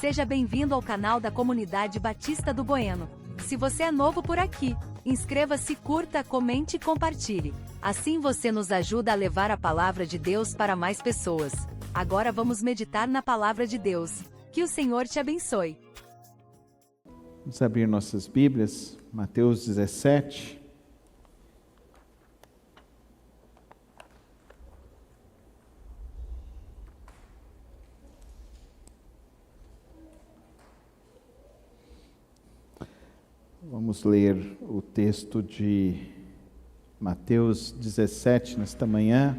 Seja bem-vindo ao canal da Comunidade Batista do Bueno. Se você é novo por aqui, inscreva-se, curta, comente e compartilhe. Assim você nos ajuda a levar a palavra de Deus para mais pessoas. Agora vamos meditar na palavra de Deus. Que o Senhor te abençoe. Vamos abrir nossas Bíblias, Mateus 17. Vamos ler o texto de Mateus 17 nesta manhã.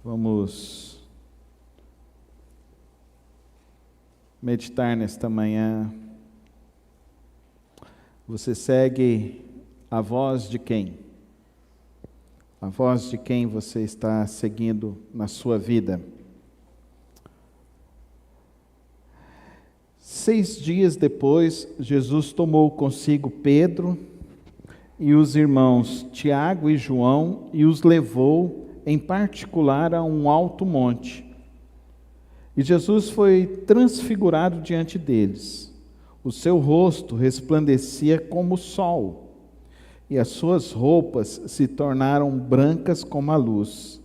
Vamos meditar nesta manhã. Você segue a voz de quem? A voz de quem você está seguindo na sua vida? 6 dias depois, Jesus tomou consigo Pedro e os irmãos Tiago e João e os levou em particular a um alto monte. E Jesus foi transfigurado diante deles. O seu rosto resplandecia como o sol, e as suas roupas se tornaram brancas como a luz.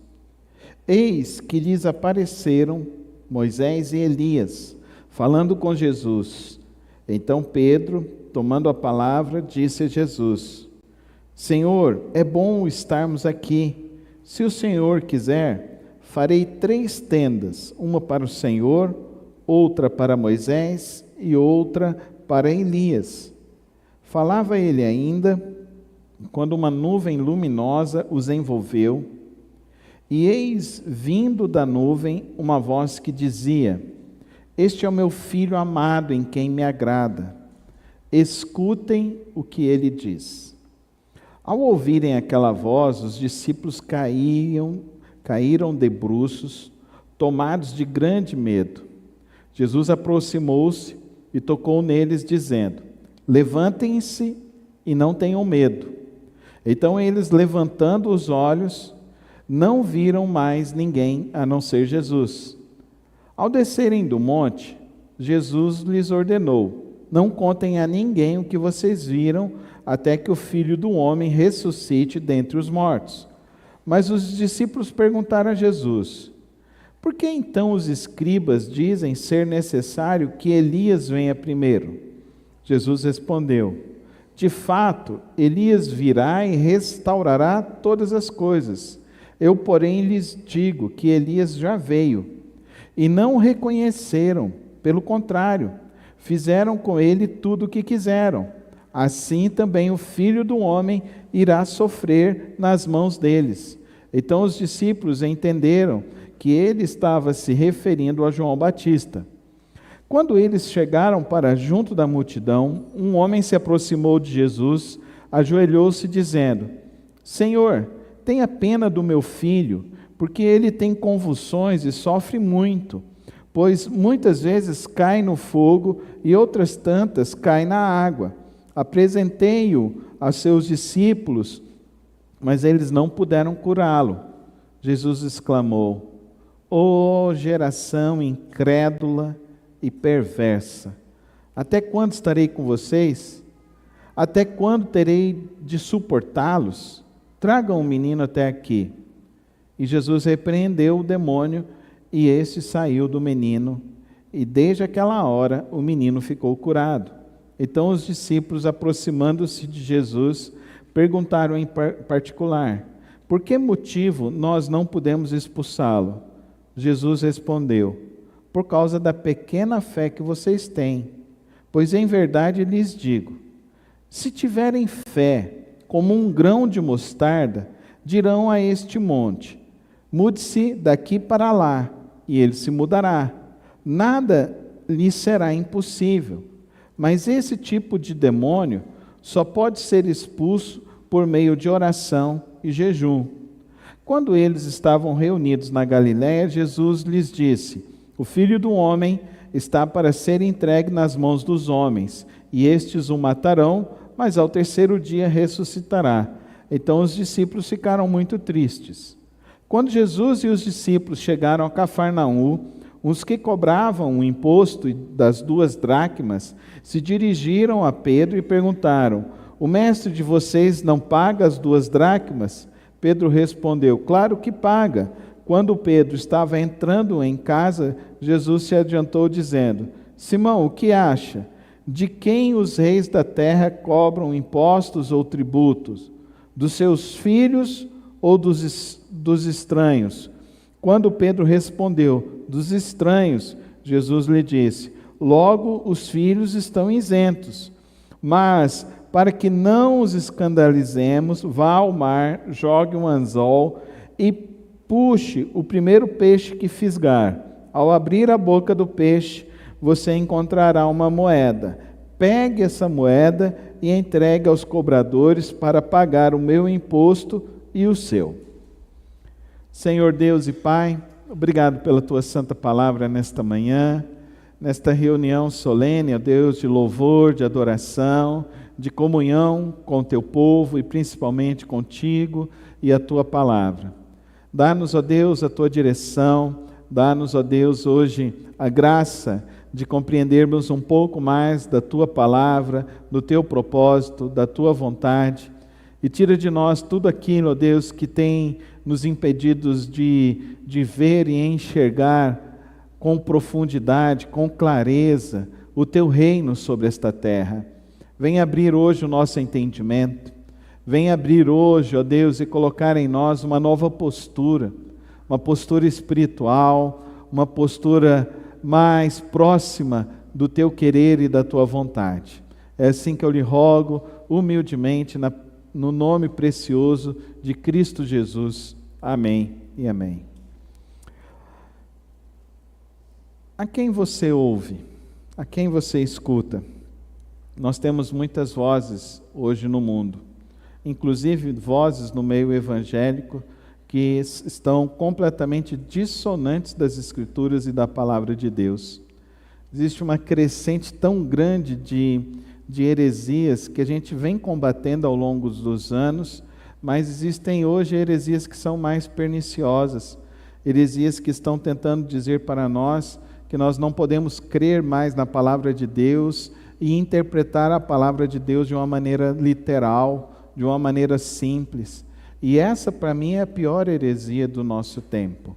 Eis que lhes apareceram Moisés e Elias, falando com Jesus. Então Pedro, tomando a palavra, disse a Jesus: Senhor, é bom estarmos aqui. Se o Senhor quiser, farei 3 tendas, uma para o Senhor, outra para Moisés e outra para Elias. Falava ele ainda, quando uma nuvem luminosa os envolveu, e eis vindo da nuvem uma voz que dizia: Este é o meu filho amado, em quem me agrada. Escutem o que ele diz. Ao ouvirem aquela voz, os discípulos caíram de bruços, tomados de grande medo. Jesus aproximou-se e tocou neles, dizendo: Levantem-se e não tenham medo. Então eles, levantando os olhos, não viram mais ninguém a não ser Jesus. Ao descerem do monte, Jesus lhes ordenou: Não contem a ninguém o que vocês viram, até que o Filho do Homem ressuscite dentre os mortos. Mas os discípulos perguntaram a Jesus: Por que então os escribas dizem ser necessário que Elias venha primeiro? Jesus respondeu: De fato, Elias virá e restaurará todas as coisas. Eu, porém, lhes digo que Elias já veio, e não o reconheceram. Pelo contrário, fizeram com ele tudo o que quiseram. Assim também o Filho do Homem irá sofrer nas mãos deles. Então os discípulos entenderam que ele estava se referindo a João Batista. Quando eles chegaram para junto da multidão, um homem se aproximou de Jesus, ajoelhou-se dizendo: Senhor, tenha pena do meu filho, porque ele tem convulsões e sofre muito, pois muitas vezes cai no fogo e outras tantas cai na água. Apresentei-o a seus discípulos, mas eles não puderam curá-lo. Jesus exclamou: Ó geração incrédula e perversa, até quando estarei com vocês? Até quando terei de suportá-los? Tragam o menino até aqui. E Jesus repreendeu o demônio, e este saiu do menino, e desde aquela hora o menino ficou curado. Então os discípulos, aproximando-se de Jesus, perguntaram em particular: Por que motivo nós não pudemos expulsá-lo? Jesus respondeu: Por causa da pequena fé que vocês têm. Pois em verdade lhes digo, se tiverem fé como um grão de mostarda, dirão a este monte: Mude-se daqui para lá, e ele se mudará. Nada lhe será impossível. Mas esse tipo de demônio só pode ser expulso por meio de oração e jejum. Quando eles estavam reunidos na Galiléia, Jesus lhes disse: O Filho do Homem está para ser entregue nas mãos dos homens, e estes o matarão, mas ao 3º dia ressuscitará. Então os discípulos ficaram muito tristes. Quando Jesus e os discípulos chegaram a Cafarnaum, Os que cobravam o imposto das 2 dracmas se dirigiram a Pedro e perguntaram: o mestre de vocês não paga as 2 dracmas? Pedro respondeu: claro que paga. Quando Pedro estava entrando em casa, Jesus se adiantou dizendo: Simão, o que acha? De quem os reis da terra cobram impostos ou tributos? Dos seus filhos ou dos estranhos? Quando Pedro respondeu: dos estranhos, Jesus lhe disse: logo os filhos estão isentos. Mas, para que não os escandalizemos, vá ao mar, jogue um anzol e puxe o primeiro peixe que fisgar. Ao abrir a boca do peixe, você encontrará uma moeda. Pegue essa moeda e entregue aos cobradores para pagar o meu imposto e o seu. Senhor Deus e Pai, obrigado pela Tua santa palavra nesta manhã, nesta reunião solene, ó Deus, de louvor, de adoração, de comunhão com o Teu povo e principalmente contigo e a Tua palavra. Dá-nos, ó Deus, a Tua direção, dá-nos, ó Deus, hoje a graça de compreendermos um pouco mais da Tua palavra, do Teu propósito, da Tua vontade, e tira de nós tudo aquilo, ó Deus, que tem nos impedido de ver e enxergar com profundidade, com clareza, o Teu reino sobre esta terra. Vem abrir hoje o nosso entendimento, vem abrir hoje, ó Deus, e colocar em nós uma nova postura, uma postura espiritual, uma postura mais próxima do Teu querer e da Tua vontade. É assim que eu lhe rogo, humildemente, no nome precioso de Cristo Jesus. Amém e amém. A quem você ouve? A quem você escuta? Nós temos muitas vozes hoje no mundo, inclusive vozes no meio evangélico que estão completamente dissonantes das Escrituras e da Palavra de Deus. Existe uma crescente tão grande de heresias que a gente vem combatendo ao longo dos anos, mas existem hoje heresias que são mais perniciosas, heresias que estão tentando dizer para nós que nós não podemos crer mais na Palavra de Deus e interpretar a Palavra de Deus de uma maneira literal, de uma maneira simples. E essa, para mim, é a pior heresia do nosso tempo.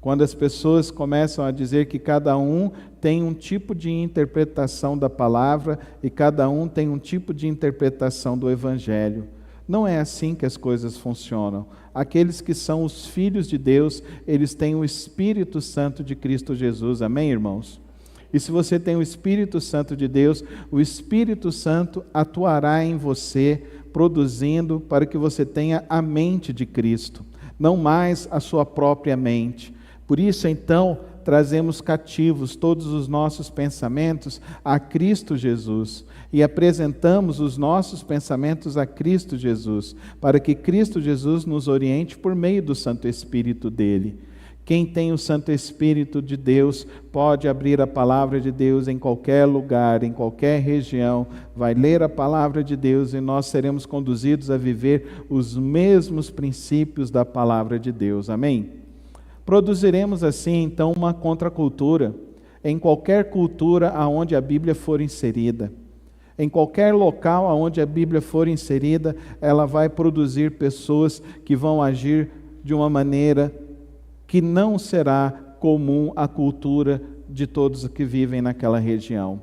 Quando as pessoas começam a dizer que cada um tem um tipo de interpretação da palavra e cada um tem um tipo de interpretação do Evangelho. Não é assim que as coisas funcionam. Aqueles que são os filhos de Deus, eles têm o Espírito Santo de Cristo Jesus. Amém, irmãos? E se você tem o Espírito Santo de Deus, o Espírito Santo atuará em você, produzindo para que você tenha a mente de Cristo, não mais a sua própria mente. Por isso, então, trazemos cativos todos os nossos pensamentos a Cristo Jesus e apresentamos os nossos pensamentos a Cristo Jesus, para que Cristo Jesus nos oriente por meio do Santo Espírito dele. Quem tem o Santo Espírito de Deus pode abrir a palavra de Deus em qualquer lugar, em qualquer região, vai ler a palavra de Deus e nós seremos conduzidos a viver os mesmos princípios da palavra de Deus. Amém? Produziremos assim, então, uma contracultura em qualquer cultura aonde a Bíblia for inserida. Em qualquer local aonde a Bíblia for inserida, ela vai produzir pessoas que vão agir de uma maneira que não será comum à cultura de todos que vivem naquela região.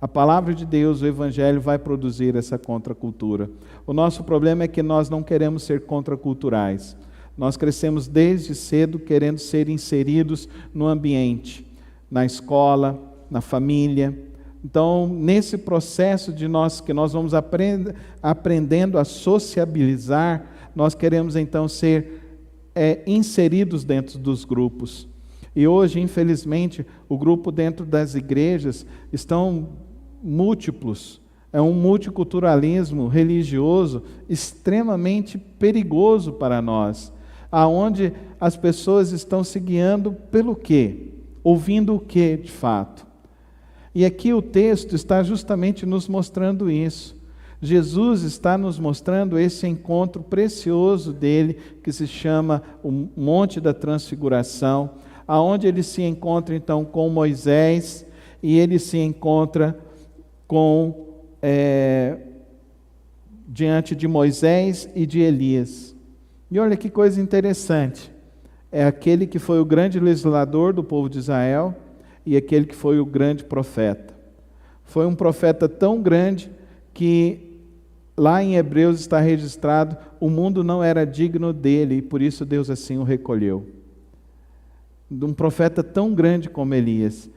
A palavra de Deus, o Evangelho, vai produzir essa contracultura. O nosso problema é que nós não queremos ser contraculturais. Nós crescemos desde cedo querendo ser inseridos no ambiente, na escola, na família. Então, nesse processo que nós vamos aprendendo a sociabilizar, nós queremos então ser inseridos dentro dos grupos. E hoje, infelizmente, o grupo dentro das igrejas estão múltiplos. É um multiculturalismo religioso extremamente perigoso para nós, aonde as pessoas estão se guiando pelo quê? Ouvindo o quê, de fato? E aqui o texto está justamente nos mostrando isso. Jesus está nos mostrando esse encontro precioso dele, que se chama o Monte da Transfiguração, aonde ele se encontra então com Moisés, e ele se encontra com diante de Moisés e de Elias. E olha que coisa interessante, é aquele que foi o grande legislador do povo de Israel e aquele que foi o grande profeta. Foi um profeta tão grande que lá em Hebreus está registrado, o mundo não era digno dele, e por isso Deus assim o recolheu. De um profeta tão grande como Elias.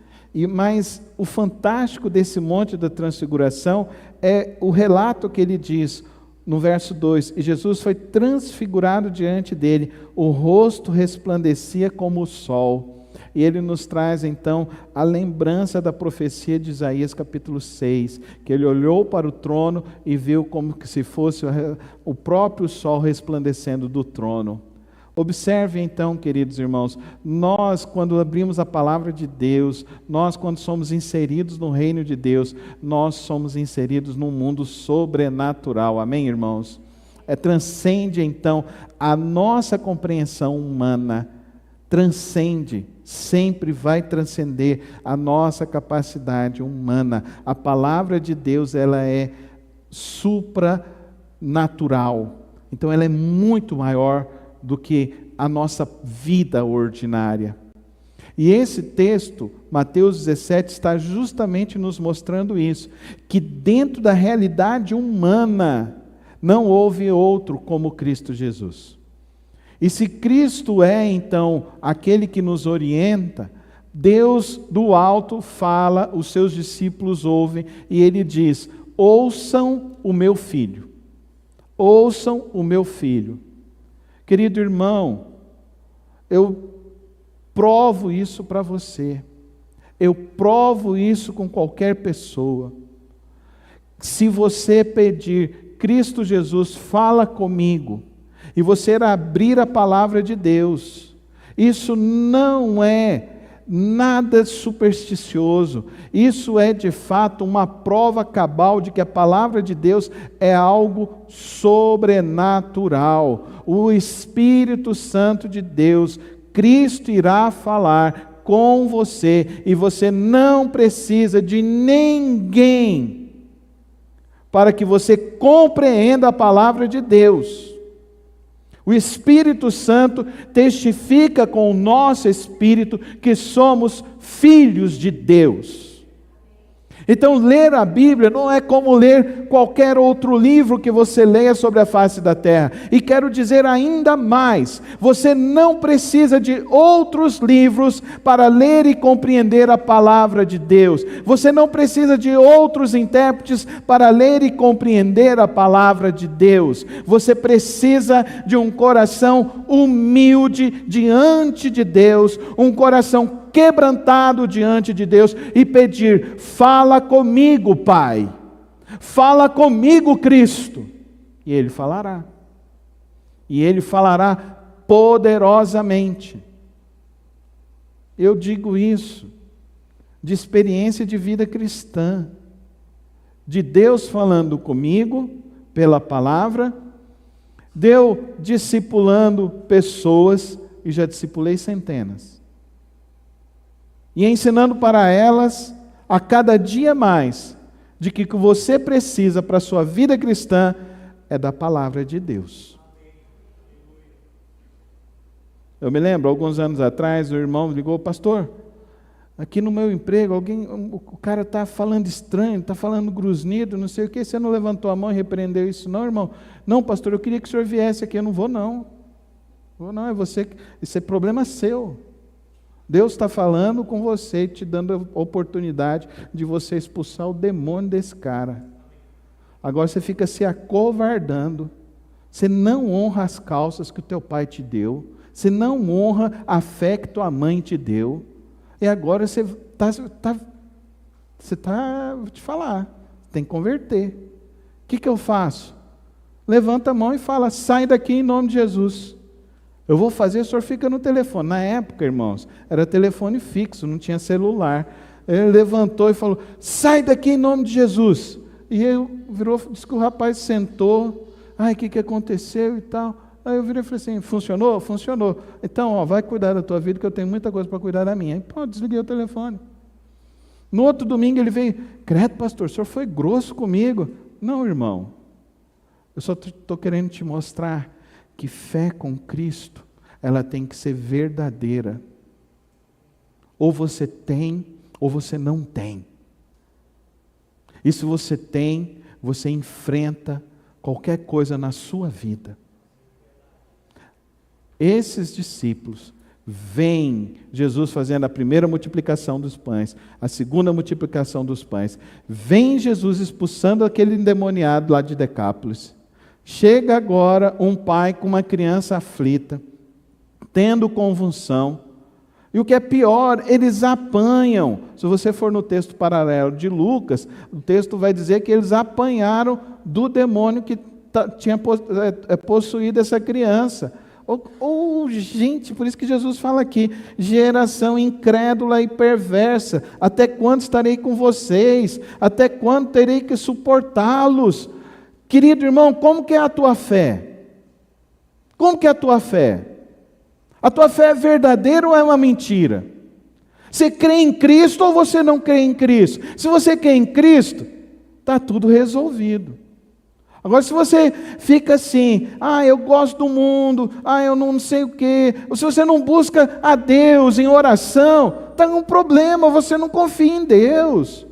Mas o fantástico desse monte da transfiguração é o relato que ele diz no verso 2, e Jesus foi transfigurado diante dele, o rosto resplandecia como o sol. E ele nos traz então a lembrança da profecia de Isaías capítulo 6, que ele olhou para o trono e viu como que se fosse o próprio sol resplandecendo do trono. Observe então, queridos irmãos, nós quando abrimos a palavra de Deus, nós quando somos inseridos no reino de Deus, nós somos inseridos num mundo sobrenatural, amém, irmãos? Transcende então a nossa compreensão humana, transcende, sempre vai transcender a nossa capacidade humana. A palavra de Deus, ela é supranatural, então ela é muito maior do que a nossa vida ordinária. E esse texto, Mateus 17, está justamente nos mostrando isso, que dentro da realidade humana, não houve outro como Cristo Jesus. E se Cristo é, então, aquele que nos orienta, Deus do alto fala, os seus discípulos ouvem, e ele diz, ouçam o meu filho, ouçam o meu filho. Querido irmão, eu provo isso para você, eu provo isso com qualquer pessoa. Se você pedir, Cristo Jesus, fala comigo, e você abrir a palavra de Deus, isso não é nada supersticioso, isso é de fato uma prova cabal de que a palavra de Deus é algo sobrenatural. O Espírito Santo de Deus, Cristo irá falar com você, e você não precisa de ninguém para que você compreenda a palavra de Deus. O Espírito Santo testifica com o nosso espírito que somos filhos de Deus. Então, ler a Bíblia não é como ler qualquer outro livro que você leia sobre a face da terra. E quero dizer ainda mais, você não precisa de outros livros para ler e compreender a palavra de Deus. Você não precisa de outros intérpretes para ler e compreender a palavra de Deus. Você precisa de um coração humilde diante de Deus, um coração quebrantado diante de Deus e pedir, fala comigo, Pai, fala comigo, Cristo, e Ele falará, poderosamente. Eu digo isso de experiência de vida cristã, de Deus falando comigo pela palavra, de eu discipulando pessoas, e já discipulei centenas, e ensinando para elas, a cada dia mais, de que o que você precisa para a sua vida cristã é da palavra de Deus. Eu me lembro, alguns anos atrás, o irmão ligou, pastor, aqui no meu emprego, o cara está falando estranho, está falando grusnido, não sei o que, você não levantou a mão e repreendeu isso não, irmão? Não, pastor, eu queria que o senhor viesse aqui, eu não vou não, é você, isso é problema seu. Deus está falando com você, te dando a oportunidade de você expulsar o demônio desse cara. Agora você fica se acovardando, você não honra as calças que o teu pai te deu, você não honra a fé que tua mãe te deu, e agora você vou te falar, tem que converter. O que eu faço? Levanta a mão e fala, sai daqui em nome de Jesus. Eu vou fazer, o senhor fica no telefone. Na época, irmãos, era telefone fixo, não tinha celular. Ele levantou e falou, sai daqui em nome de Jesus. E disse que o rapaz sentou, o que aconteceu e tal. Aí eu virei e falei assim, funcionou? Funcionou. Então, ó, vai cuidar da tua vida, que eu tenho muita coisa para cuidar da minha. Aí, pô, desliguei o telefone. No outro domingo ele veio, credo, pastor, o senhor foi grosso comigo. Não, irmão, eu só estou querendo te mostrar que fé com Cristo, ela tem que ser verdadeira. Ou você tem, ou você não tem. E se você tem, você enfrenta qualquer coisa na sua vida. Esses discípulos veem Jesus fazendo a primeira multiplicação dos pães, a segunda multiplicação dos pães, vem Jesus expulsando aquele endemoniado lá de Decápolis. Chega agora um pai com uma criança aflita, tendo convulsão, e o que é pior, eles apanham. Se você for no texto paralelo de Lucas, o texto vai dizer que eles apanharam do demônio que tinha possuído essa criança. Gente, por isso que Jesus fala aqui, geração incrédula e perversa, até quando estarei com vocês? Até quando terei que suportá-los? Querido irmão, como que é a tua fé? Como que é a tua fé? A tua fé é verdadeira ou é uma mentira? Você crê em Cristo ou você não crê em Cristo? Se você crê em Cristo, está tudo resolvido. Agora, se você fica assim, eu gosto do mundo, eu não sei o quê, ou se você não busca a Deus em oração, está um problema, você não confia em Deus.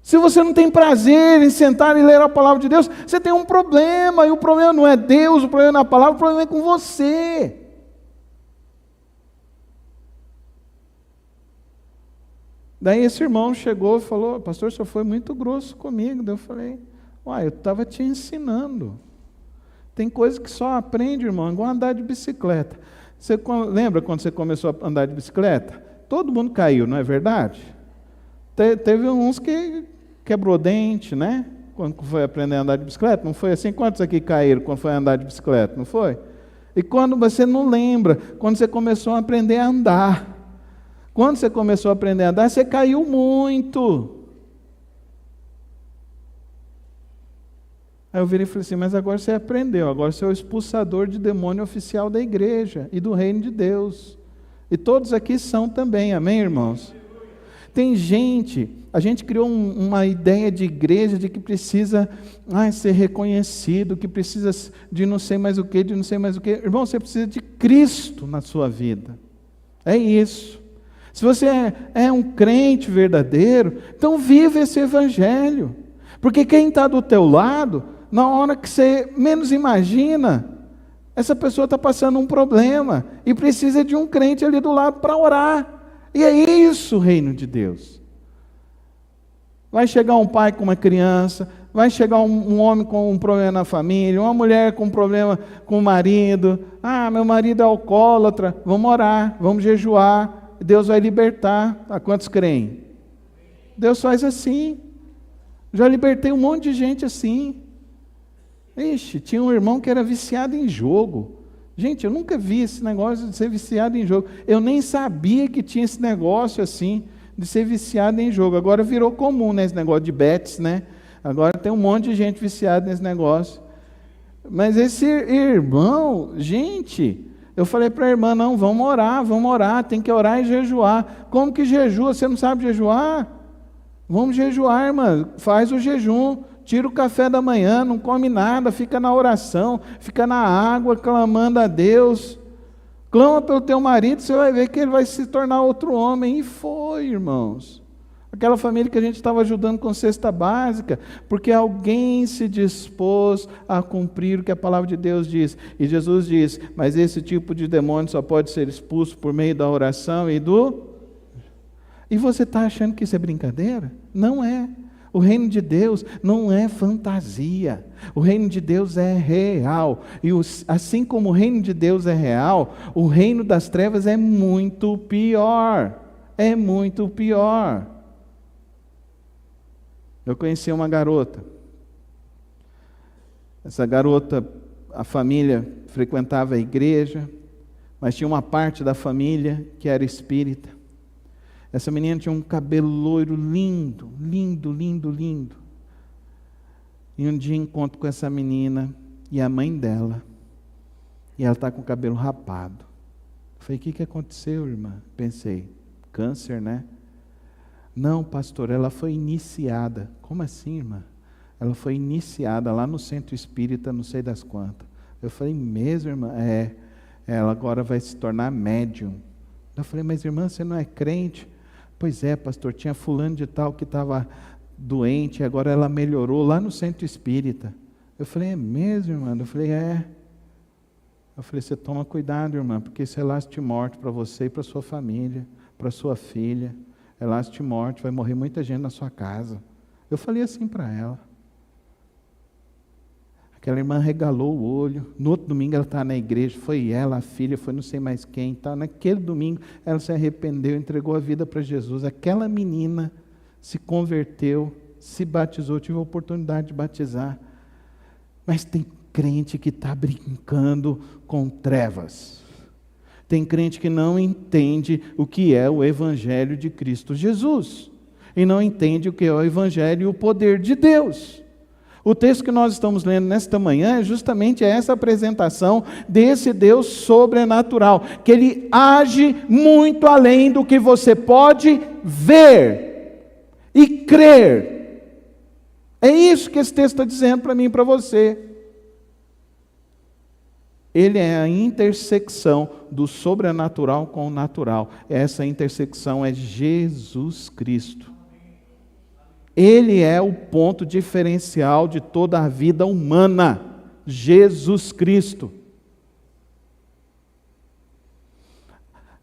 Se você não tem prazer em sentar e ler a palavra de Deus, você tem um problema, e o problema não é Deus, o problema não é a palavra, o problema é com você. Daí esse irmão chegou e falou, pastor, o senhor foi muito grosso comigo. Daí eu falei, eu estava te ensinando. Tem coisa que só aprende, irmão, igual andar de bicicleta. Você lembra quando você começou a andar de bicicleta? Todo mundo caiu, não é verdade? Teve uns que quebrou dente, né? Quando foi aprender a andar de bicicleta, não foi assim? Quantos aqui caíram quando foi andar de bicicleta, não foi? E quando você não lembra, quando você começou a aprender a andar. Quando você começou a aprender a andar, você caiu muito. Aí eu virei e falei assim, mas agora você aprendeu, agora você é o expulsador de demônio oficial da igreja e do reino de Deus. E todos aqui são também, amém, irmãos? Tem gente, a gente criou uma ideia de igreja de que precisa ser reconhecido, que precisa de não sei mais o que, de não sei mais o que. Irmão, você precisa de Cristo na sua vida. É isso. Se você é um crente verdadeiro, então vive esse evangelho. Porque quem está do teu lado, na hora que você menos imagina, essa pessoa está passando um problema e precisa de um crente ali do lado para orar. E é isso o reino de Deus. Vai chegar um pai com uma criança, vai chegar um homem com um problema na família, uma mulher com um problema com o marido. Meu marido é alcoólatra, vamos orar, vamos jejuar. Deus vai libertar. Quantos creem? Deus faz assim. Já libertei um monte de gente assim. Ixi, tinha um irmão que era viciado em jogo. Gente, eu nunca vi esse negócio de ser viciado em jogo. Eu nem sabia que tinha esse negócio assim, de ser viciado em jogo. Agora virou comum, né, esse negócio de bets, né? Agora tem um monte de gente viciada nesse negócio. Mas esse irmão, gente... Eu falei para a irmã, não, vamos orar, tem que orar e jejuar. Como que jejua? Você não sabe jejuar? Vamos jejuar, irmã, faz o jejum, tira o café da manhã, não come nada, fica na oração, fica na água, clamando a Deus. Clama pelo teu marido, você vai ver que ele vai se tornar outro homem. E foi, irmãos. Aquela família que a gente estava ajudando com cesta básica, porque alguém se dispôs a cumprir o que a palavra de Deus diz. E Jesus diz, mas esse tipo de demônio só pode ser expulso por meio da oração e do... E você está achando que isso é brincadeira? Não é. O reino de Deus não é fantasia. O reino de Deus é real. E assim como o reino de Deus é real, o reino das trevas é muito pior. É muito pior. Eu conheci uma garota. Essa garota, a família frequentava a igreja, mas tinha uma parte da família que era espírita. Essa menina tinha um cabelo loiro lindo, lindo, lindo, lindo. E um dia encontro com essa menina e a mãe dela. E ela está com o cabelo rapado. Falei, o que aconteceu, irmã? Pensei, câncer, né? Não, pastor, ela foi iniciada. Como assim, irmã? Ela foi iniciada lá no centro espírita, não sei das quantas. Eu falei, mesmo, irmã? Ela agora vai se tornar médium. Eu falei, mas irmã, você não é crente? Pois é, pastor, tinha fulano de tal que estava doente, agora ela melhorou lá no centro espírita. Eu falei, é mesmo, irmã? Eu falei, é. Eu falei, você toma cuidado, irmã, porque isso é last morte para você e para sua família, para sua filha. É last morte, vai morrer muita gente na sua casa. Eu falei assim para ela. Aquela irmã regalou o olho. No outro domingo ela estava na igreja, foi ela, a filha, foi não sei mais quem. Tá? Naquele domingo ela se arrependeu, entregou a vida para Jesus. Aquela menina se converteu, se batizou, tive a oportunidade de batizar. Mas tem crente que está brincando com trevas. Tem crente que não entende o que é o Evangelho de Cristo Jesus. E não entende o que é o Evangelho e o poder de Deus. O texto que nós estamos lendo nesta manhã é justamente essa apresentação desse Deus sobrenatural, que Ele age muito além do que você pode ver e crer. É isso que esse texto está dizendo para mim e para você. Ele é a intersecção do sobrenatural com o natural. Essa intersecção é Jesus Cristo. Ele é o ponto diferencial de toda a vida humana. Jesus Cristo.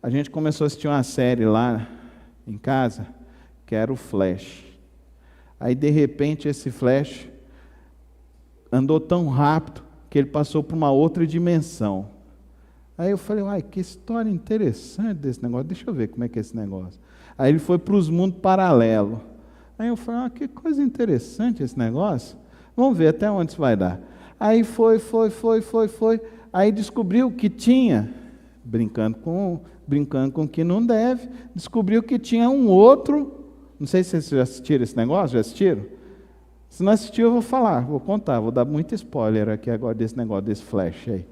A gente começou a assistir uma série lá em casa, que era o Flash. Aí de repente esse Flash andou tão rápido que ele passou por uma outra dimensão. Aí eu falei, uai, que história interessante desse negócio, deixa eu ver como é que é esse negócio. Aí ele foi para os mundos paralelos. Aí eu falei, que coisa interessante esse negócio, vamos ver até onde isso vai dar. Aí foi, aí descobriu que tinha, brincando com o que não deve, descobriu que tinha um outro, não sei se vocês já assistiram esse negócio, já assistiram? Se não assistiu, eu vou falar, vou contar, vou dar muito spoiler aqui agora desse negócio, desse Flash aí.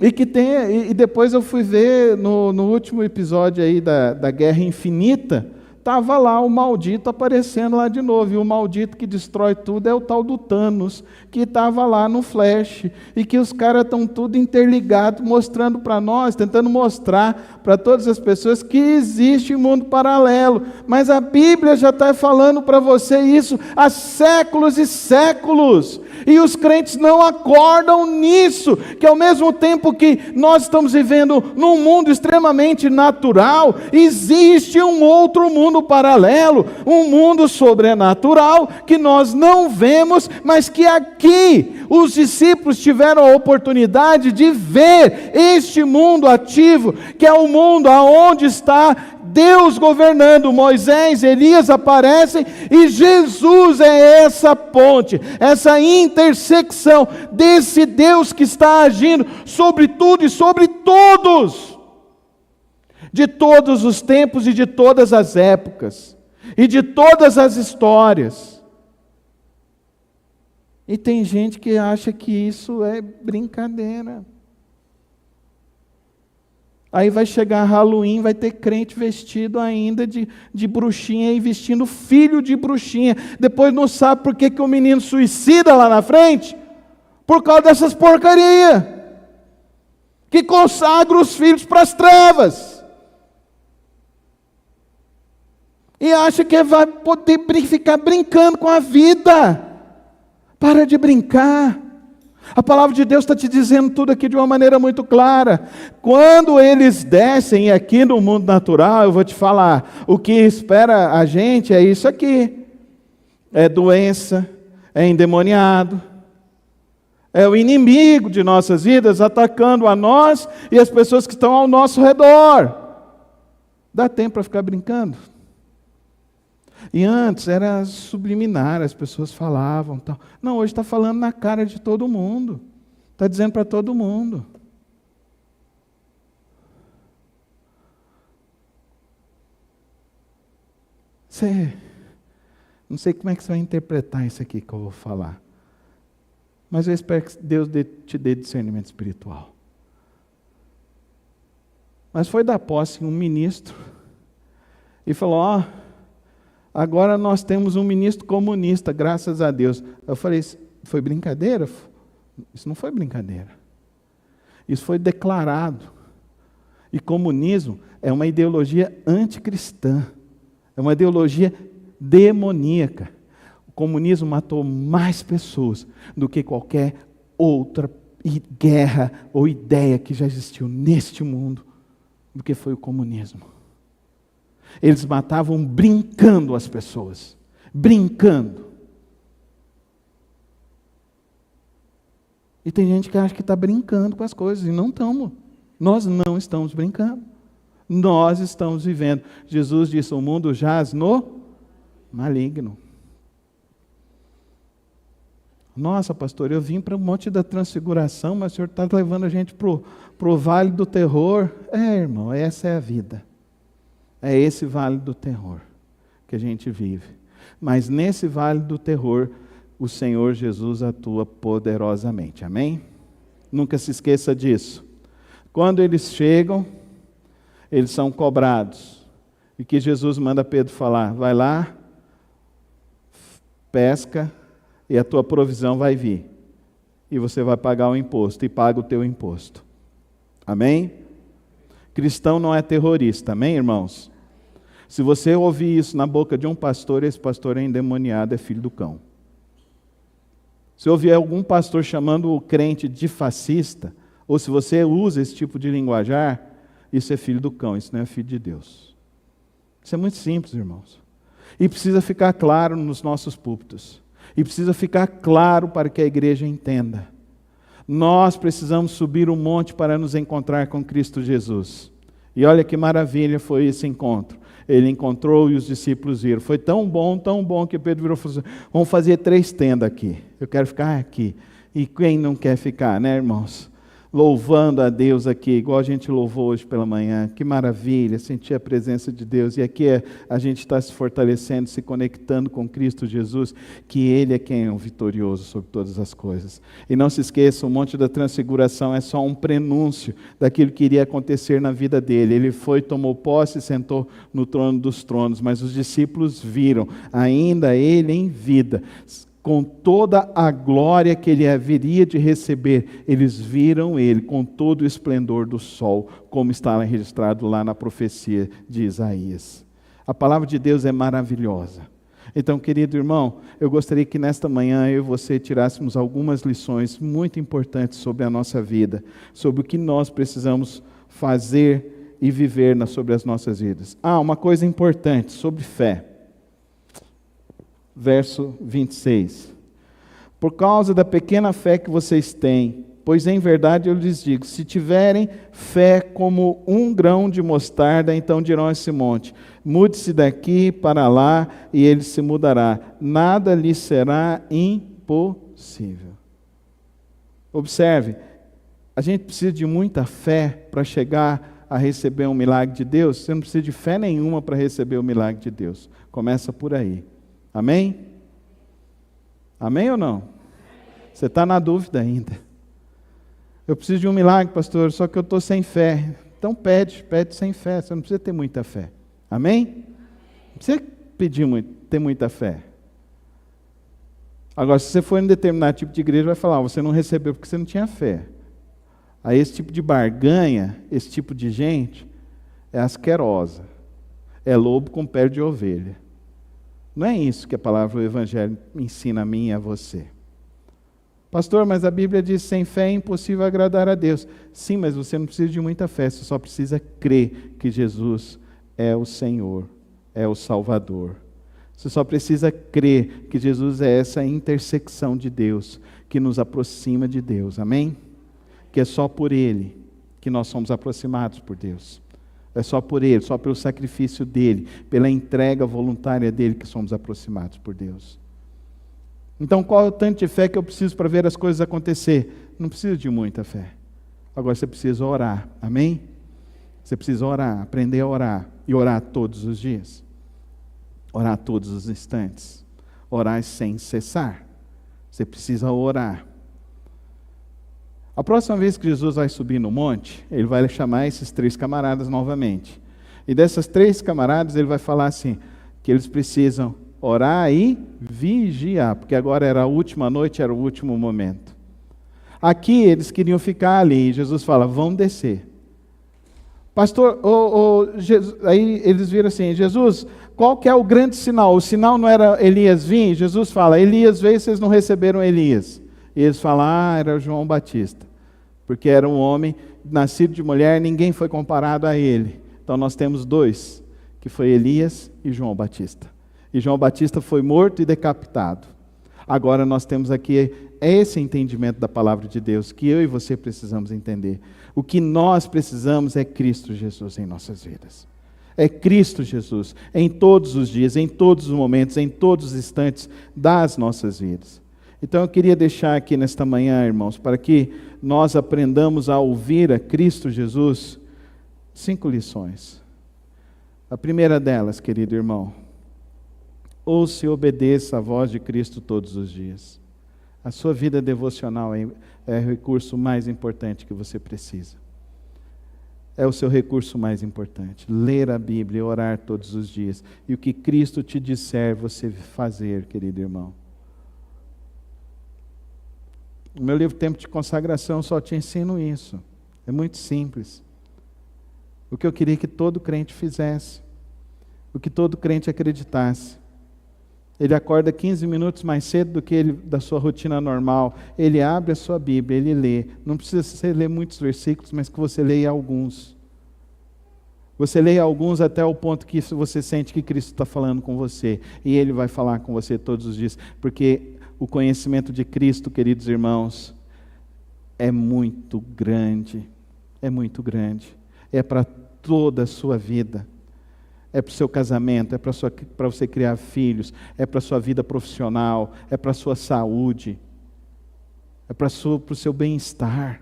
E depois eu fui ver no último episódio aí da Guerra Infinita, estava lá o maldito aparecendo lá de novo, e o maldito que destrói tudo é o tal do Thanos, que estava lá no Flash, e que os caras estão tudo interligados, mostrando para nós, tentando mostrar para todas as pessoas que existe um mundo paralelo, mas a Bíblia já está falando para você isso há séculos e séculos, e os crentes não acordam nisso, que ao mesmo tempo que nós estamos vivendo num mundo extremamente natural, existe um outro mundo paralelo, um mundo sobrenatural que nós não vemos, mas que aqui os discípulos tiveram a oportunidade de ver este mundo ativo, que é o mundo aonde está Deus governando. Moisés, Elias aparecem e Jesus é essa ponte, essa intersecção desse Deus que está agindo sobre tudo e sobre todos, de todos os tempos e de todas as épocas, e de todas as histórias. E tem gente que acha que isso é brincadeira. Aí vai chegar Halloween, vai ter crente vestido ainda de bruxinha e vestindo filho de bruxinha. Depois não sabe por que o menino suicida lá na frente? Por causa dessas porcarias. Que consagra os filhos para as trevas. E acha que vai poder ficar brincando com a vida. Para de brincar. A palavra de Deus está te dizendo tudo aqui de uma maneira muito clara. Quando eles descem aqui no mundo natural, eu vou te falar, o que espera a gente é isso aqui. É doença, é endemoniado, é o inimigo de nossas vidas atacando a nós e as pessoas que estão ao nosso redor. Dá tempo para ficar brincando? E antes era subliminar, as pessoas falavam tal. Não, hoje está falando na cara de todo mundo. Está dizendo para todo mundo. Não sei como é que você vai interpretar isso aqui que eu vou falar. Mas eu espero que Deus te dê discernimento espiritual. Mas foi dar posse em um ministro e falou, ó, agora nós temos um ministro comunista, graças a Deus. Eu falei, foi brincadeira? Isso não foi brincadeira. Isso foi declarado. E comunismo é uma ideologia anticristã. É uma ideologia demoníaca. O comunismo matou mais pessoas do que qualquer outra guerra ou ideia que já existiu neste mundo, do que foi o comunismo. Eles matavam brincando as pessoas. Brincando. E tem gente que acha que está brincando com as coisas, e não estamos. Nós não estamos brincando. Nós estamos vivendo. Jesus disse, o mundo jaz no maligno. Nossa, pastor, eu vim para o Monte da Transfiguração, mas o senhor está levando a gente para o Vale do Terror. Irmão, essa é a vida. É esse Vale do Terror que a gente vive. Mas nesse Vale do Terror, o Senhor Jesus atua poderosamente. Amém? Nunca se esqueça disso. Quando eles chegam, eles são cobrados. E que Jesus manda Pedro falar, vai lá, pesca, e a tua provisão vai vir. E você vai pagar o imposto, e paga o teu imposto. Amém? Cristão não é terrorista, amém, irmãos? Se você ouvir isso na boca de um pastor, esse pastor é endemoniado, é filho do cão. Se ouvir algum pastor chamando o crente de fascista, ou se você usa esse tipo de linguajar, isso é filho do cão, isso não é filho de Deus. Isso é muito simples, irmãos. E precisa ficar claro nos nossos púlpitos. E precisa ficar claro para que a igreja entenda. Nós precisamos subir o monte para nos encontrar com Cristo Jesus. E olha que maravilha foi esse encontro. Ele encontrou e os discípulos viram. Foi tão bom que Pedro virou e falou assim, vamos fazer 3 tendas aqui. Eu quero ficar aqui. E quem não quer ficar, né, irmãos? Louvando a Deus aqui, igual a gente louvou hoje pela manhã. Que maravilha, sentir a presença de Deus. E aqui a gente está se fortalecendo, se conectando com Cristo Jesus, que Ele é quem é o vitorioso sobre todas as coisas. E não se esqueça, o Monte da Transfiguração é só um prenúncio daquilo que iria acontecer na vida dele. Ele foi, tomou posse e sentou no trono dos tronos, mas os discípulos viram, ainda Ele em vida, com toda a glória que ele haveria de receber, eles viram ele com todo o esplendor do sol, como está registrado lá na profecia de Isaías. A palavra de Deus é maravilhosa. Então, querido irmão, eu gostaria que nesta manhã eu e você tirássemos algumas lições muito importantes sobre a nossa vida, sobre o que nós precisamos fazer e viver sobre as nossas vidas. Uma coisa importante sobre fé. Verso 26. Por causa da pequena fé que vocês têm, pois em verdade eu lhes digo, se tiverem fé como um grão de mostarda, então dirão a esse monte, mude-se daqui para lá, e ele se mudará. Nada lhe será impossível. Observe, a gente precisa de muita fé para chegar a receber um milagre de Deus. Você não precisa de fé nenhuma para receber o milagre de Deus. Começa por aí. Amém? Amém ou não? Você está na dúvida ainda. Eu preciso de um milagre, pastor, só que eu estou sem fé. Então pede sem fé, você não precisa ter muita fé. Amém? Não precisa ter muita fé. Agora, se você for em determinado tipo de igreja, vai falar, você não recebeu porque você não tinha fé. Aí esse tipo de barganha, esse tipo de gente, é asquerosa. É lobo com pele de ovelha. Não é isso que a palavra do Evangelho ensina a mim e a você. Pastor, mas a Bíblia diz, sem fé é impossível agradar a Deus. Sim, mas você não precisa de muita fé, você só precisa crer que Jesus é o Senhor, é o Salvador. Você só precisa crer que Jesus é essa intersecção de Deus, que nos aproxima de Deus, amém? Que é só por Ele que nós somos aproximados por Deus. É só por Ele, só pelo sacrifício dEle, pela entrega voluntária dEle que somos aproximados por Deus. Então, qual é o tanto de fé que eu preciso para ver as coisas acontecer? Não preciso de muita fé. Agora você precisa orar, amém? Você precisa orar, aprender a orar, e orar todos os dias. Orar todos os instantes. Orar sem cessar. Você precisa orar. A próxima vez que Jesus vai subir no monte, ele vai chamar esses 3 camaradas novamente. E dessas 3 camaradas, ele vai falar assim, que eles precisam orar e vigiar, porque agora era a última noite, era o último momento. Aqui eles queriam ficar ali, e Jesus fala, vão descer. Pastor, Jesus, aí eles viram assim, Jesus, qual que é o grande sinal? O sinal não era Elias vir? Jesus fala, Elias veio, vocês não receberam Elias. E eles falam, era João Batista, porque era um homem nascido de mulher, ninguém foi comparado a ele. Então nós temos 2, que foi Elias e João Batista. E João Batista foi morto e decapitado. Agora nós temos aqui esse entendimento da palavra de Deus, que eu e você precisamos entender. O que nós precisamos é Cristo Jesus em nossas vidas. É Cristo Jesus em todos os dias, em todos os momentos, em todos os instantes das nossas vidas. Então eu queria deixar aqui nesta manhã, irmãos, para que nós aprendamos a ouvir a Cristo Jesus, 5 lições. A primeira delas, querido irmão, ouça e obedeça a voz de Cristo todos os dias. A sua vida devocional é o recurso mais importante que você precisa. É o seu recurso mais importante. Ler a Bíblia e orar todos os dias. E o que Cristo te disser, você fazer, querido irmão. O meu livro Tempo de Consagração só te ensino isso. É muito simples. O que eu queria que todo crente fizesse. O que todo crente acreditasse. Ele acorda 15 minutos mais cedo do que ele, da sua rotina normal. Ele abre a sua Bíblia, ele lê. Não precisa você ler muitos versículos, mas que você leia alguns. Você leia alguns até o ponto que você sente que Cristo está falando com você. E Ele vai falar com você todos os dias. Porque o conhecimento de Cristo, queridos irmãos, é muito grande. É muito grande. É para toda a sua vida. É para o seu casamento, é para você criar filhos, é para a sua vida profissional, é para a sua saúde, é para o seu bem-estar.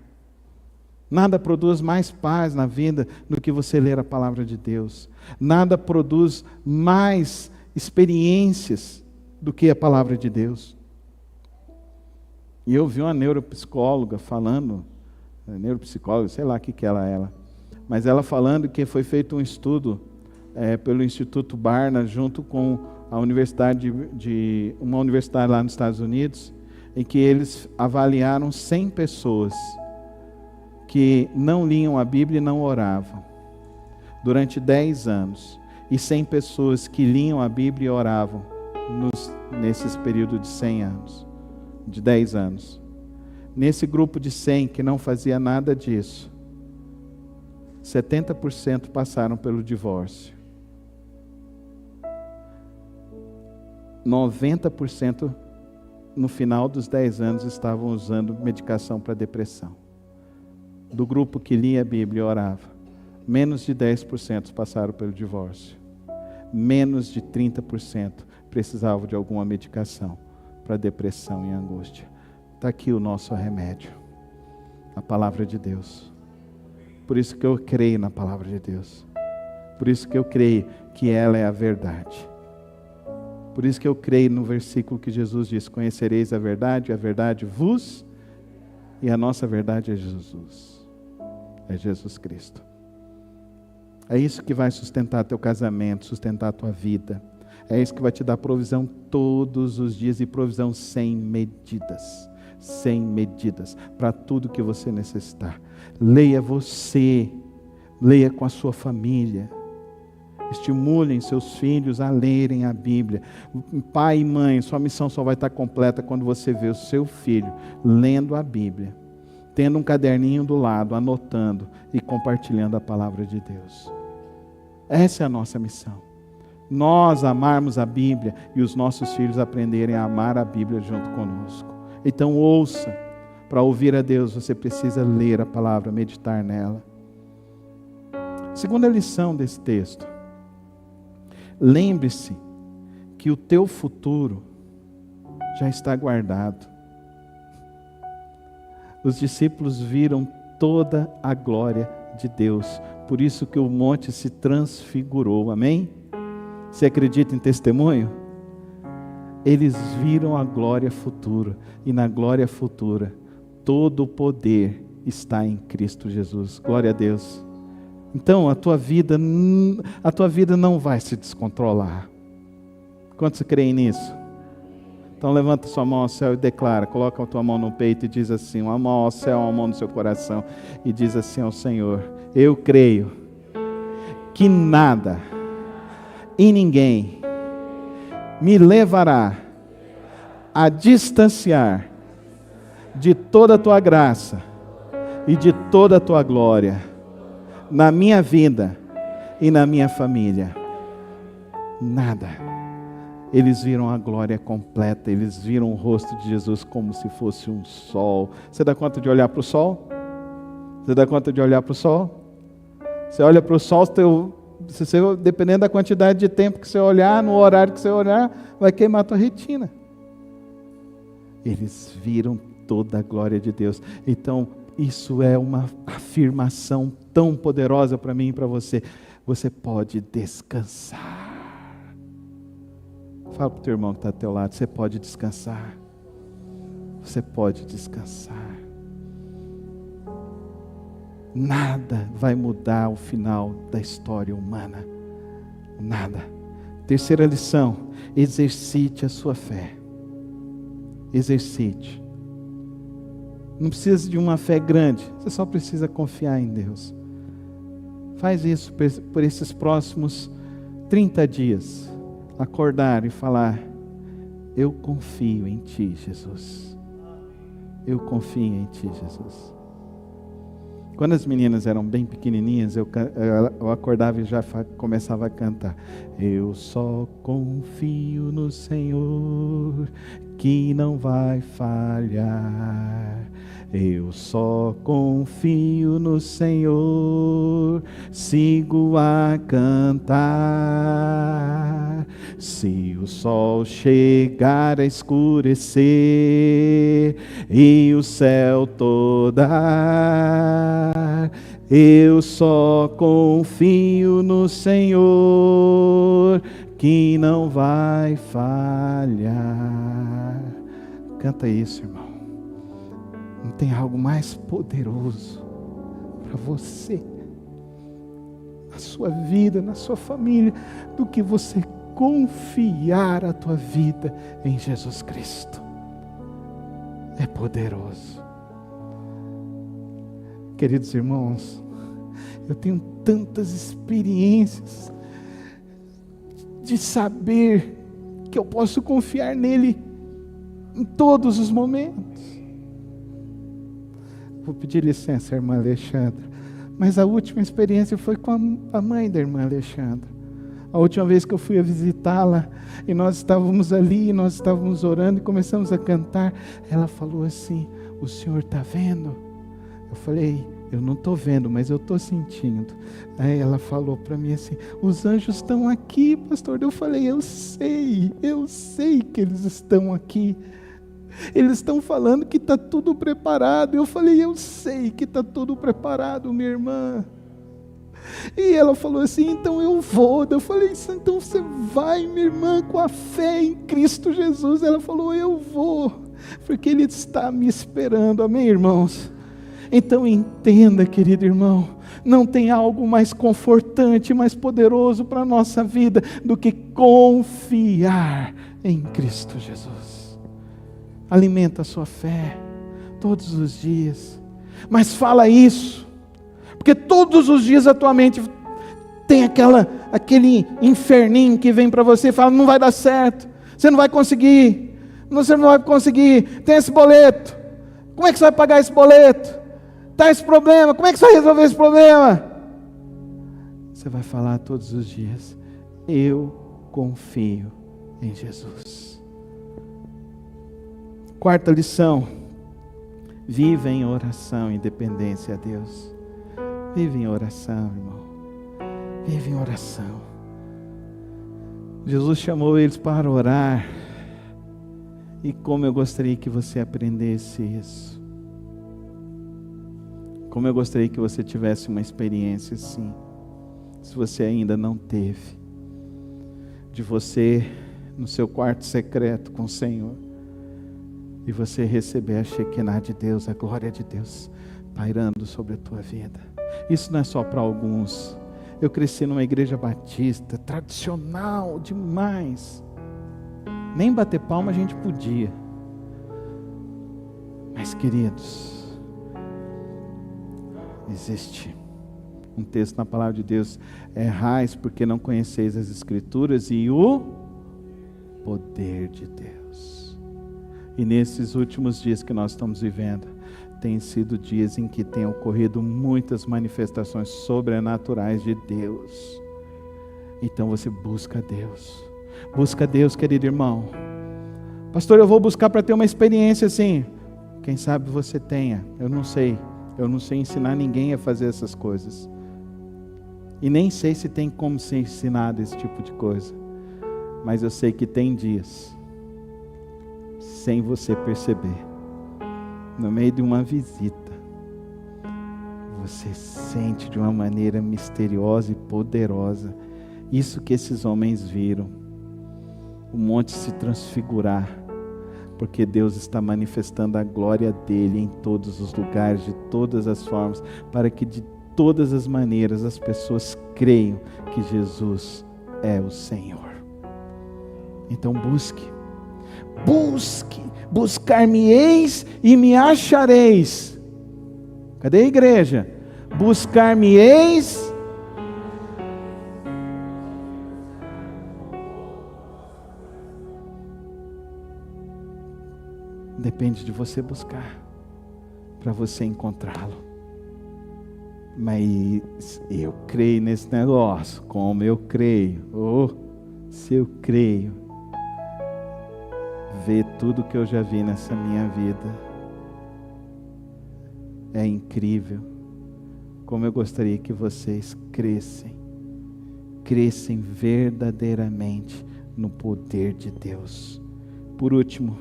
Nada produz mais paz na vida do que você ler a palavra de Deus. Nada produz mais experiências do que a palavra de Deus. E eu vi uma neuropsicóloga falando, neuropsicóloga, sei lá o que ela é, mas ela falando que foi feito um estudo pelo Instituto Barna, junto com a universidade uma universidade lá nos Estados Unidos, em que eles avaliaram 100 pessoas que não liam a Bíblia e não oravam, durante 10 anos, e 100 pessoas que liam a Bíblia e oravam, nesses períodos de 100 anos, de 10 anos. Nesse grupo de 100 que não fazia nada disso, 70% passaram pelo divórcio. 90% no final dos 10 anos estavam usando medicação para depressão. Do grupo que lia a Bíblia e orava, menos de 10% passaram pelo divórcio. Menos de 30% precisavam de alguma medicação para depressão e angústia. Está aqui o nosso remédio, a palavra de Deus. Por isso que eu creio na palavra de Deus. Por isso que eu creio que ela é a verdade. Por isso que eu creio no versículo que Jesus diz: conhecereis a verdade vos... E a nossa verdade é Jesus. É Jesus Cristo. É isso que vai sustentar teu casamento, sustentar tua vida. É isso que vai te dar provisão todos os dias, e provisão sem medidas. Sem medidas, para tudo que você necessitar. Leia você, leia com a sua família. Estimulem seus filhos a lerem a Bíblia. Pai e mãe, sua missão só vai estar completa quando você vê o seu filho lendo a Bíblia, tendo um caderninho do lado, anotando e compartilhando a palavra de Deus. Essa é a nossa missão. Nós amarmos a Bíblia e os nossos filhos aprenderem a amar a Bíblia junto conosco. Então ouça, para ouvir a Deus você precisa ler a palavra, meditar nela. Segunda lição desse texto: lembre-se que o teu futuro já está guardado. Os discípulos viram toda a glória de Deus, por isso que o monte se transfigurou, amém? Você acredita em testemunho? Eles viram a glória futura, e na glória futura, todo o poder está em Cristo Jesus. Glória a Deus. Então, a tua vida não vai se descontrolar. Quantos creem nisso? Então, levanta sua mão ao céu e declara, coloca a tua mão no peito e diz assim, uma mão ao céu, uma mão no seu coração, e diz assim ao Senhor, eu creio que nada e ninguém me levará a distanciar de toda a tua graça e de toda a tua glória na minha vida e na minha família. Nada. Eles viram a glória completa, eles viram o rosto de Jesus como se fosse um sol. Você dá conta de olhar para o sol? Você dá conta de olhar para o sol? Você olha para o sol, dependendo da quantidade de tempo que você olhar, no horário que você olhar, vai queimar a tua retina. Eles viram toda a glória de Deus. Então, isso é uma afirmação tão poderosa para mim e para você. Você pode descansar. Fala para o teu irmão que está ao teu lado, você pode descansar. Você pode descansar. Nada vai mudar o final da história humana. Nada. Terceira lição, exercite a sua fé. Exercite. Não precisa de uma fé grande, você só precisa confiar em Deus. Faz isso por esses próximos 30 dias. Acordar e falar, eu confio em Ti, Jesus. Eu confio em Ti, Jesus. Quando as meninas eram bem pequenininhas, eu acordava e já começava a cantar. Eu só confio no Senhor, que não vai falhar. Eu só confio no Senhor, sigo a cantar. Se o sol chegar a escurecer e o céu todar, eu só confio no Senhor, que não vai falhar. Canta isso, irmão. Não tem algo mais poderoso para você, na sua vida, na sua família, do que você confiar a tua vida em Jesus Cristo. É poderoso. Queridos irmãos, eu tenho tantas experiências de saber que eu posso confiar nele em todos os momentos. Vou pedir licença, irmã Alexandra, mas a última experiência foi com a mãe da irmã Alexandra. A última vez que eu fui a visitá-la, e nós estávamos ali, nós estávamos orando e começamos a cantar, ela falou assim, o senhor está vendo? Eu falei, eu não estou vendo, mas eu estou sentindo. Aí ela falou para mim assim, os anjos estão aqui, pastor. Eu falei, eu sei que eles estão aqui. Eles estão falando que está tudo preparado. Eu falei, eu sei que está tudo preparado, minha irmã. E ela falou assim, então eu vou. Eu falei, então você vai, minha irmã, com a fé em Cristo Jesus. Ela falou, eu vou, porque Ele está me esperando. Amém, irmãos? Então entenda, querido irmão, não tem algo mais confortante, mais poderoso para a nossa vida do que confiar em Cristo Jesus. Alimenta a sua fé todos os dias, mas fala isso, porque todos os dias a tua mente tem aquele inferninho que vem para você e fala, não vai dar certo, você não vai conseguir, tem esse boleto, como é que você vai pagar esse boleto? Está esse problema, como é que você vai resolver esse problema? Você vai falar todos os dias, eu confio em Jesus. Quarta lição, viva em oração e dependência a Deus. Vive em oração, irmão. Vive em oração. Jesus chamou eles para orar. E como eu gostaria que você aprendesse isso. Como eu gostaria que você tivesse uma experiência assim. Se você ainda não teve. De você no seu quarto secreto com o Senhor. E você receber a Shekinah de Deus, a glória de Deus, pairando sobre a tua vida. Isso não é só para alguns. Eu cresci numa igreja batista, tradicional demais. Nem bater palma a gente podia. Mas, queridos, existe um texto na palavra de Deus: errais porque não conheceis as Escrituras e o poder de Deus. E nesses últimos dias que nós estamos vivendo, tem sido dias em que tem ocorrido muitas manifestações sobrenaturais de Deus. Então você busca Deus. Busca Deus, querido irmão. Pastor, eu vou buscar para ter uma experiência assim. Quem sabe você tenha. Eu não sei ensinar ninguém a fazer essas coisas. E nem sei se tem como ser ensinado esse tipo de coisa. Mas eu sei que tem dias, sem você perceber, no meio de uma visita, você sente de uma maneira misteriosa e poderosa isso que esses homens viram: o monte se transfigurar, porque Deus está manifestando a glória dele em todos os lugares, de todas as formas, para que de todas as maneiras as pessoas creiam que Jesus é o Senhor. Então buscar-me-eis e me achareis. Cadê a igreja? Buscar-me-eis. Depende de você buscar, para você encontrá-lo. Mas eu creio nesse negócio, como eu creio. Se eu creio, ver tudo que eu já vi nessa minha vida, é incrível. Como eu gostaria que vocês crescem verdadeiramente no poder de Deus. Por último,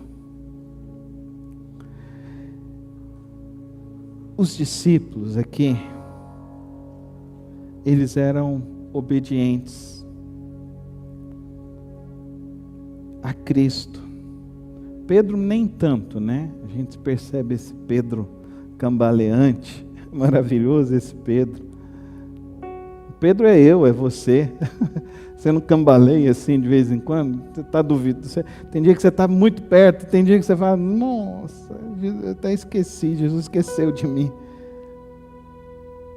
os discípulos aqui, eles eram obedientes a Cristo. Pedro nem tanto, né? A gente percebe esse Pedro cambaleante, maravilhoso esse Pedro. Pedro é eu, é você. Você não cambaleia assim de vez em quando? Você está duvidando. Tem dia que você está muito perto, tem dia que você fala: nossa, eu até esqueci, Jesus esqueceu de mim.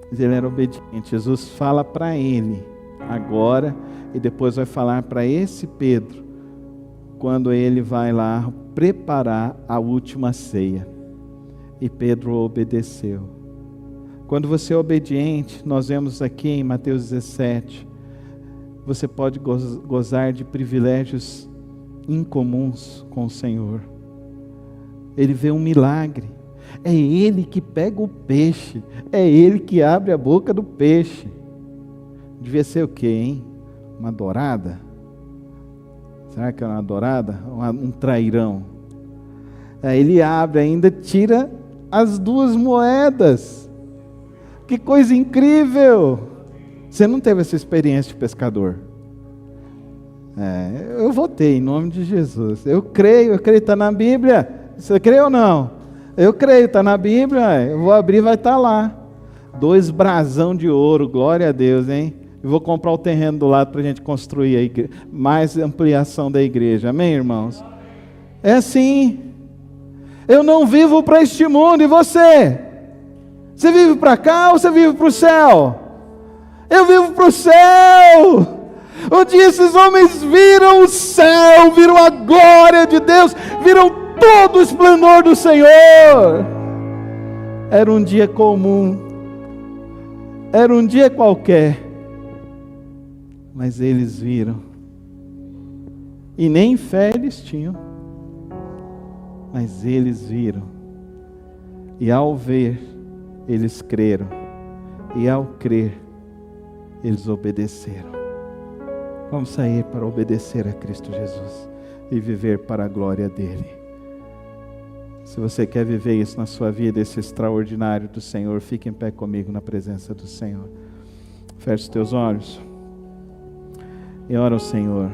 Mas ele era obediente. Jesus fala para ele agora, e depois vai falar para esse Pedro, quando ele vai lá preparar a última ceia. E Pedro obedeceu. Quando você é obediente, nós vemos aqui em Mateus 17, você pode gozar de privilégios incomuns com o Senhor. Ele vê um milagre. É Ele que pega o peixe. É Ele que abre a boca do peixe. Devia ser o quê, hein? Uma dourada? Será que é uma dourada? Um trairão? Aí ele abre ainda, tira as 2 moedas. Que coisa incrível! Você não teve essa experiência de pescador? Eu votei em nome de Jesus. Eu creio, está na Bíblia. Você crê ou não? Eu creio, está na Bíblia. Eu vou abrir, vai estar lá. 2 brasão de ouro, glória a Deus, hein? Eu vou comprar o terreno do lado para a gente construir a igreja, mais ampliação da igreja. Amém, irmãos? É assim. Eu não vivo para este mundo, e você? Você vive para cá ou você vive para o céu? Eu vivo para o céu. Um dia esses homens viram o céu, viram a glória de Deus, viram todo o esplendor do Senhor. Era um dia comum, era um dia qualquer, mas eles viram, e nem fé eles tinham, mas eles viram, e ao ver, eles creram, e ao crer, eles obedeceram. Vamos sair para obedecer a Cristo Jesus e viver para a glória dele. Se você quer viver isso na sua vida, esse extraordinário do Senhor, fique em pé comigo na presença do Senhor. Feche os teus olhos e ora ao Senhor.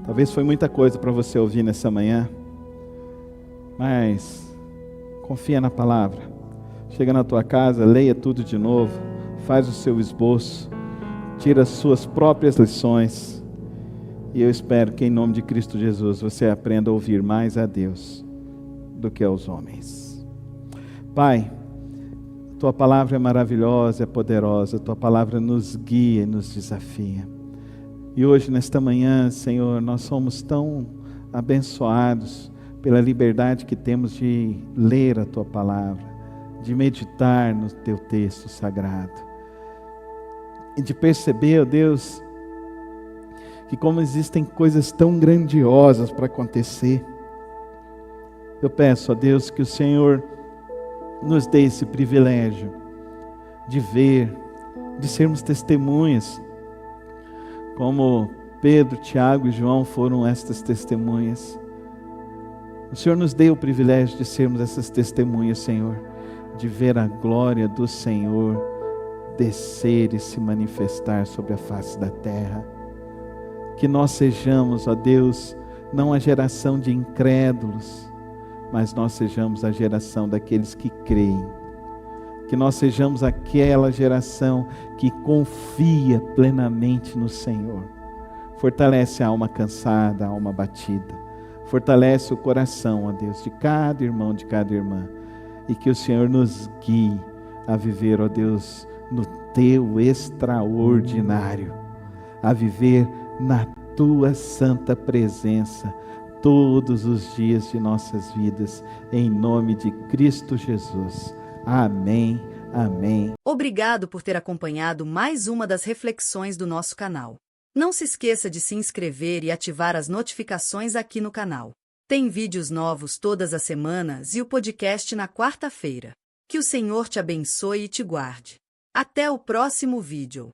Talvez foi muita coisa para você ouvir nessa manhã, mas confia na palavra, Chega na tua casa, leia tudo de novo, faz o seu esboço, tira as suas próprias lições. E eu espero que em nome de Cristo Jesus você aprenda a ouvir mais a Deus do que aos homens. Pai, tua palavra é maravilhosa, é poderosa, tua palavra nos guia e nos desafia. E hoje, nesta manhã, Senhor, nós somos tão abençoados pela liberdade que temos de ler a tua palavra, de meditar no teu texto sagrado e de perceber, ó Deus, que como existem coisas tão grandiosas para acontecer. Eu peço, ó Deus, que o Senhor nos dê esse privilégio de ver, de sermos testemunhas, como Pedro, Tiago e João foram estas testemunhas. O Senhor nos dê o privilégio de sermos essas testemunhas, Senhor, de ver a glória do Senhor descer e se manifestar sobre a face da terra. Que nós sejamos, ó Deus, não a geração de incrédulos, mas nós sejamos a geração daqueles que creem. Que nós sejamos aquela geração que confia plenamente no Senhor. Fortalece a alma cansada, a alma batida. Fortalece o coração, ó Deus, de cada irmão, de cada irmã. E que o Senhor nos guie a viver, ó Deus, no teu extraordinário. A viver na tua santa presença todos os dias de nossas vidas, em nome de Cristo Jesus. Amém, amém. Obrigado por ter acompanhado mais uma das reflexões do nosso canal. Não se esqueça de se inscrever e ativar as notificações aqui no canal. Tem vídeos novos todas as semanas e o podcast na quarta-feira. Que o Senhor te abençoe e te guarde. Até o próximo vídeo.